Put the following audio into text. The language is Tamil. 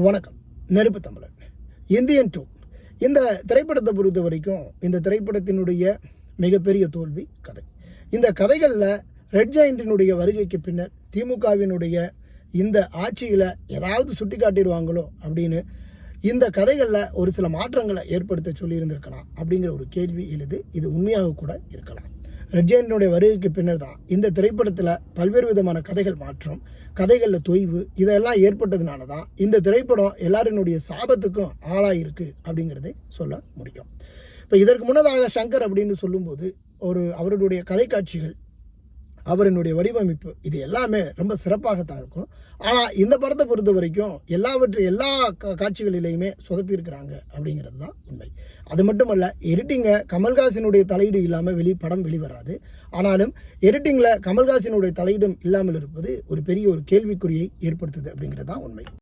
வணக்கம். நெருப்பு தமிழன். இந்தியன் 2 இந்த திரைப்படத்தை பொறுத்த வரைக்கும் இந்த திரைப்படத்தினுடைய மிகப்பெரிய தோல்வி கதை. இந்த கதைகளில் ரெட் ஜெயண்டினுடைய வருகைக்கு பின்னர் திமுகவினுடைய இந்த ஆட்சியில் ஏதாவது சுட்டி காட்டிடுவாங்களோ அப்படின்னு இந்த கதைகளில் ஒரு சில மாற்றங்களை ஏற்படுத்த சொல்லியிருந்திருக்கலாம் அப்படிங்கிற ஒரு கேள்வி எழுது. இது உண்மையாக கூட இருக்கலாம். ரெட் ஜெயண்டினுடைய வருகைக்கு பின்னர் தான் இந்த திரைப்படத்தில் பல்வேறு விதமான கதைகள் மாற்றம், கதைகளில் தொய்வு இதெல்லாம் ஏற்பட்டதுனால தான் இந்த திரைப்படம் எல்லாரினுடைய சாபத்துக்கும் ஆளாயிருக்கு அப்படிங்கிறதை சொல்ல முடியும். இப்போ இதற்கு முன்னதாக சங்கர் அப்படின்னு சொல்லும்போது அவருடைய கதை காட்சிகள், அவரினுடைய வடிவமைப்பு இது எல்லாமே ரொம்ப சிறப்பாகத்தான் இருக்கும். ஆனால் இந்த படத்தை பொறுத்த வரைக்கும் எல்லா காட்சிகளிலையுமே சொதப்பியிருக்கிறாங்க அப்படிங்கிறது தான் உண்மை. அது மட்டுமல்ல, எடிட்டிங்கை கமல்ஹாசனுடைய தலையீடு இல்லாமல் படம் வெளிவராது. ஆனாலும் எடிட்டிங்கில் கமல்ஹாசனுடைய தலையீடும் இல்லாமல் இருப்பது ஒரு பெரிய கேள்விக்குறியை ஏற்படுத்துது அப்படிங்கிறது தான் உண்மை.